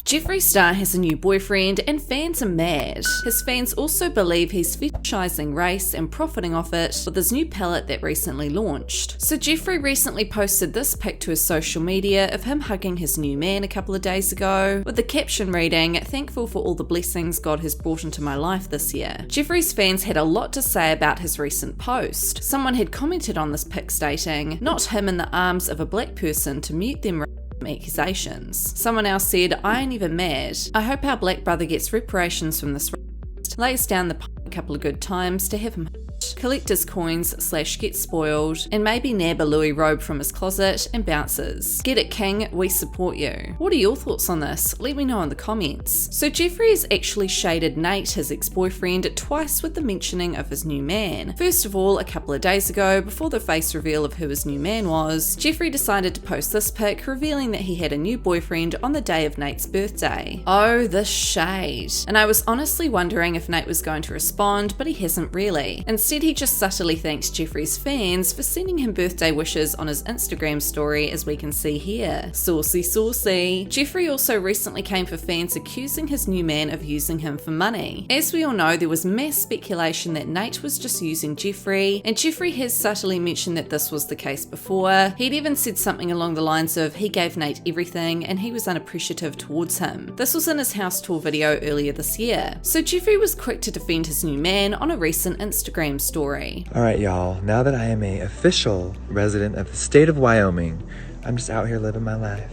Jeffree Star has a new boyfriend and fans are mad. His fans also believe he's fetishizing race and profiting off it with his new palette that recently launched. So Jeffree recently posted this pic to his social media of him hugging his new man a couple of days ago, with the caption reading, "Thankful for all the blessings God has brought into my life this year." Jeffree's fans had a lot to say about his recent post. Someone had commented on this pic stating, "Not him in the arms of a black person to mute them accusations." Someone else said, "I ain't even mad. I hope our black brother gets reparations from this racist, lays down the pipe a couple of good times to have him collector's coins / get spoiled, and maybe nab a Louis robe from his closet and bounces. Get it, King, we support you." What are your thoughts on this? Let me know in the comments. So Jeffree has actually shaded Nate, his ex-boyfriend, twice with the mentioning of his new man. First of all, a couple of days ago, before the face reveal of who his new man was, Jeffree decided to post this pic revealing that he had a new boyfriend on the day of Nate's birthday. Oh, the shade. And I was honestly wondering if Nate was going to respond, but he hasn't really. Instead, he just subtly thanks Jeffree's fans for sending him birthday wishes on his Instagram story, as we can see here. Saucy, saucy. Jeffree also recently came for fans accusing his new man of using him for money. As we all know, there was mass speculation that Nate was just using Jeffree, and Jeffree has subtly mentioned that this was the case before. He'd even said something along the lines of he gave Nate everything and he was unappreciative towards him. This was in his house tour video earlier this year. So Jeffree was quick to defend his new man on a recent Instagram story. Alright y'all, now that I am a official resident of the state of Wyoming, I'm just out here living my life.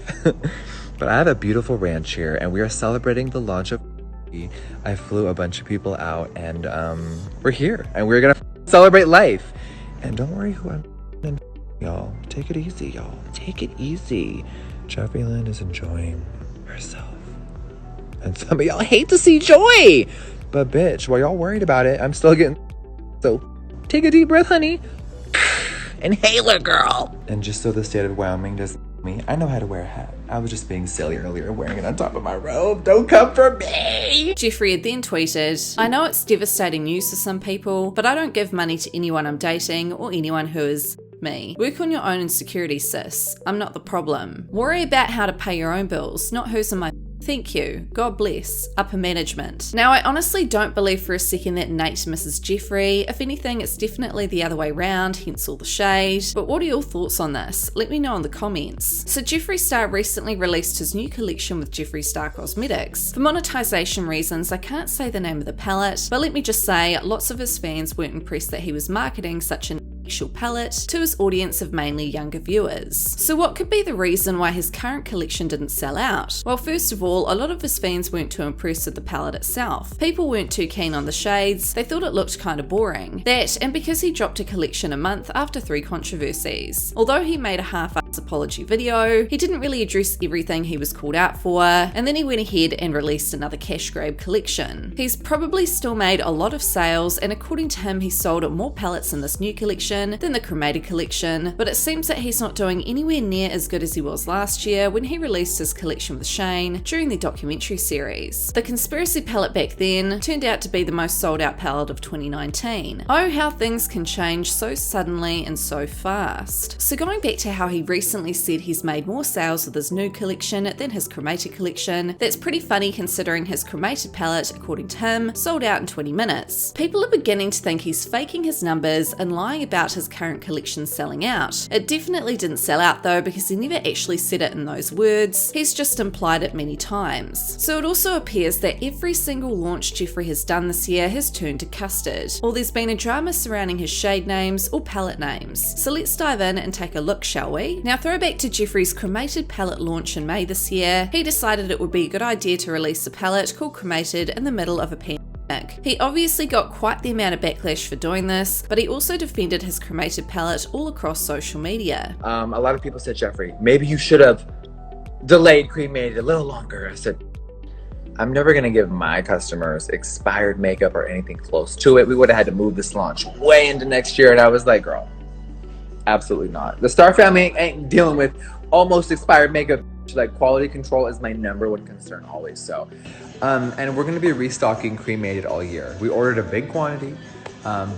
But I have a beautiful ranch here and we are celebrating the launch of I flew a bunch of people out and we're here and we're gonna celebrate life. And don't worry who I'm y'all. Take it easy, y'all. Take it easy. Jeffree Lynn is enjoying herself. And some of y'all hate to see joy. But bitch, while y'all worried about it, I'm still getting so take a deep breath, honey. Inhaler, girl. And just so the state of Wyoming doesn't me, I know how to wear a hat. I was just being silly earlier wearing it on top of my robe. Don't come for me. Jeffree had then tweeted, "I know it's devastating news to some people, but I don't give money to anyone I'm dating or anyone who is me. Work on your own insecurity, sis. I'm not the problem. Worry about how to pay your own bills, not who's in my thank you. God bless. Upper management." Now, I honestly don't believe for a second that Nate misses Jeffree. If anything, it's definitely the other way around, hence all the shade. But what are your thoughts on this? Let me know in the comments. So Jeffree Star recently released his new collection with Jeffree Star Cosmetics. For monetization reasons, I can't say the name of the palette, but let me just say, lots of his fans weren't impressed that he was marketing such an actual palette to his audience of mainly younger viewers. So what could be the reason why his current collection didn't sell out? Well, first of all, a lot of his fans weren't too impressed with the palette itself. People weren't too keen on the shades, they thought it looked kind of boring. That, and because he dropped a collection a month after 3 controversies. Although he made a half-assed apology video, he didn't really address everything he was called out for, and then he went ahead and released another cash grab collection. He's probably still made a lot of sales, and according to him, he sold more palettes in this new collection than the cremated collection, but it seems that he's not doing anywhere near as good as he was last year when he released his collection with Shane during the documentary series. The conspiracy palette back then turned out to be the most sold out palette of 2019. Oh, how things can change so suddenly and so fast. So going back to how he recently said he's made more sales with his new collection than his cremated collection, that's pretty funny considering his cremated palette, according to him, sold out in 20 minutes. People are beginning to think he's faking his numbers and lying about his current collection selling out. It definitely didn't sell out though, because he never actually said it in those words, he's just implied it many times. So it also appears that every single launch Jeffree has done this year has turned to custard, or there's been a drama surrounding his shade names or palette names. So let's dive in and take a look, shall we? Now, throwback to Jeffree's cremated palette launch in May this year, he decided it would be a good idea to release a palette called Cremated in the middle of a pandemic. He obviously got quite the amount of backlash for doing this, but he also defended his cremated palette all across social media. A lot of people said, Jeffree, maybe you should have delayed cremated a little longer. I said, I'm never gonna give my customers expired makeup or anything close to it. We would have had to move this launch way into next year. And I was like, girl, absolutely not. The Star family ain't dealing with almost expired makeup. Like, quality control is my #1 concern always. So and we're going to be restocking cremated all year. We ordered a big quantity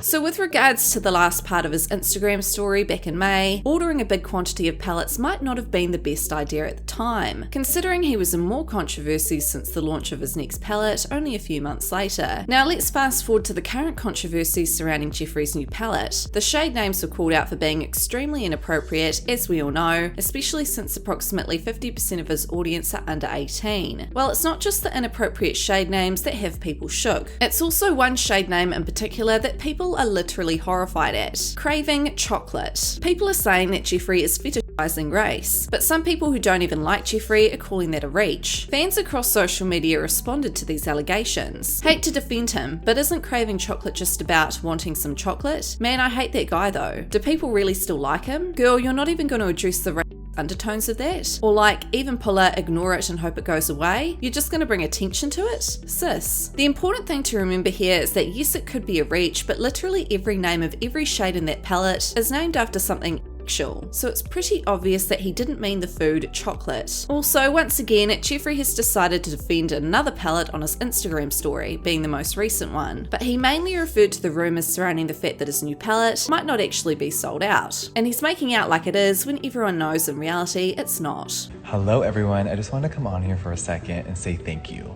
So with regards to the last part of his Instagram story back in May, ordering a big quantity of pellets might not have been the best idea at the time, considering he was in more controversy since the launch of his next pellet only a few months later. Now let's fast forward to the current controversy surrounding Jeffree's new pellet. The shade names were called out for being extremely inappropriate, as we all know, especially since approximately 50% of his audience are under 18. Well, it's not just the inappropriate shade names that have people shook. It's also one shade name in particular that people are literally horrified at: craving chocolate. People are saying that Jeffree is fetishizing race, but some people who don't even like Jeffree are calling that a reach. Fans across social media responded to these allegations. Hate to defend him, but isn't craving chocolate just about wanting some chocolate? Man, I hate that guy though. Do people really still like him? Girl, you're not even going to address the undertones of that? Or like, even pull a ignore it and hope it goes away? You're just going to bring attention to it? Sis. The important thing to remember here is that yes, it could be a reach, but literally every name of every shade in that palette is named after something sexual, so it's pretty obvious that he didn't mean the food chocolate. Also, once again, Jeffree has decided to defend another palette on his Instagram story, being the most recent one, but he mainly referred to the rumours surrounding the fact that his new palette might not actually be sold out, and he's making out like it is when everyone knows in reality it's not. Hello everyone, I just want to come on here for a second and say thank you.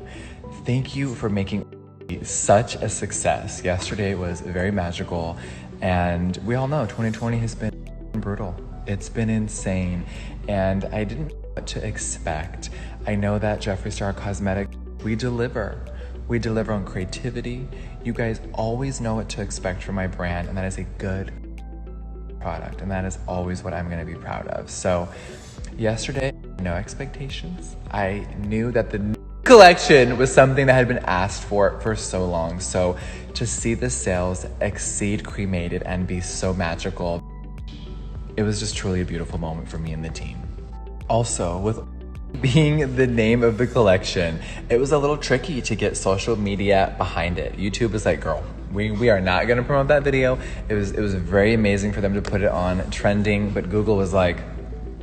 Thank you for making such a success. Yesterday was very magical, and we all know 2020 has been brutal. It's been insane, and I didn't know what to expect. I know that Jeffree Star Cosmetics, we deliver on creativity. You guys always know what to expect from my brand, and that is a good product, and that is always what I'm going to be proud of. So yesterday, no expectations. I knew that the collection was something that had been asked for so long, so to see the sales exceed cremated and be so magical, it was just truly a beautiful moment for me and the team. Also, with being the name of the collection, it was a little tricky to get social media behind it. YouTube was like, girl, we are not gonna promote that video. It was very amazing for them to put it on trending, but Google was like,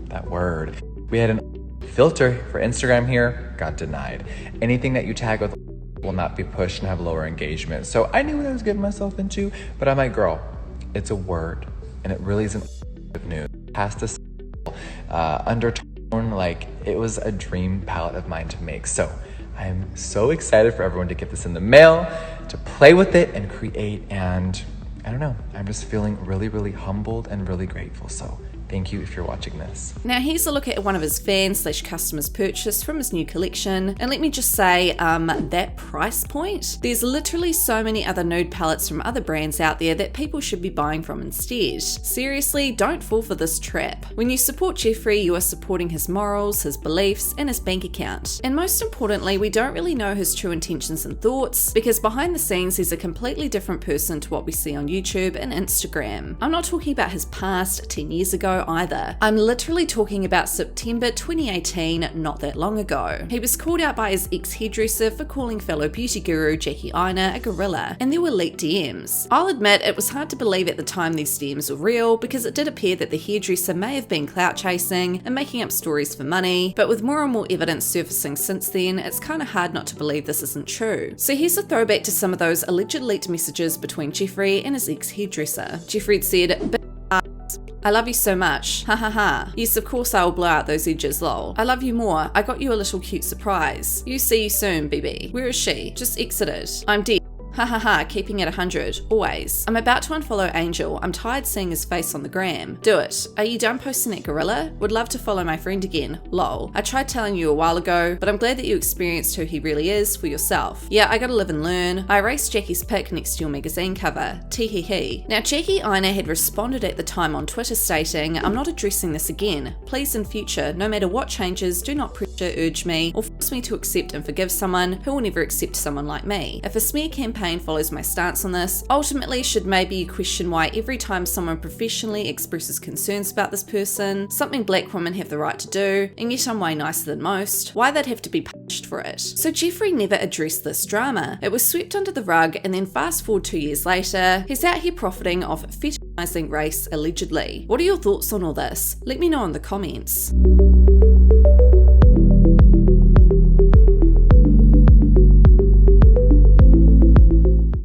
that word. We had an filter for Instagram here, got denied. Anything that you tag with will not be pushed and have lower engagement. So I knew what I was getting myself into, but I'm like, girl, it's a word, and it really isn't news. Past this undertone, like it was a dream palette of mine to make. So I'm so excited for everyone to get this in the mail, to play with it and create, and I don't know, I'm just feeling really, really humbled and really grateful. So thank you if you're watching this. Now here's a look at one of his fans/customers purchase from his new collection, and let me just say, that price point, there's literally so many other nude palettes from other brands out there that people should be buying from instead. Seriously, don't fall for this trap. When you support Jeffree, you are supporting his morals, his beliefs, and his bank account. And most importantly, we don't really know his true intentions and thoughts, because behind the scenes he's a completely different person to what we see on YouTube and Instagram. I'm not talking about his past 10 years ago either. I'm literally talking about September 2018, not that long ago. He was called out by his ex-hairdresser for calling fellow beauty guru Jackie Aina a gorilla, and there were leaked DMs. I'll admit it was hard to believe at the time these DMs were real, because it did appear that the hairdresser may have been clout chasing and making up stories for money, but with more and more evidence surfacing since then, it's kind of hard not to believe this isn't true. So here's a throwback to some of those alleged leaked messages between Jeffree and his ex-hairdresser. Jeffree said, I love you so much. Ha ha ha. Yes, of course I will blow out those edges, lol. I love you more. I got you a little cute surprise. You see you soon, BB. Where is she? Just exited. I'm dead. Ha ha ha, keeping it 100, always. I'm about to unfollow Angel. I'm tired seeing his face on the gram. Do it. Are you done posting that gorilla? Would love to follow my friend again. Lol. I tried telling you a while ago, but I'm glad that you experienced who he really is for yourself. Yeah, I gotta live and learn. I erased Jackie's pic next to your magazine cover. Tee-hee-hee. Now, Jackie Aina had responded at the time on Twitter stating, I'm not addressing this again. Please in future, no matter what changes, do not pressure, urge me, or force me to accept and forgive someone who will never accept someone like me. If a smear campaign follows my stance on this, ultimately should maybe you question why every time someone professionally expresses concerns about this person, something black women have the right to do, and yet I'm way nicer than most, why they'd have to be punished for it. So Jeffree never addressed this drama. It was swept under the rug, and then fast forward 2 years later, he's out here profiting off fetishizing race allegedly. What are your thoughts on all this? Let me know in the comments.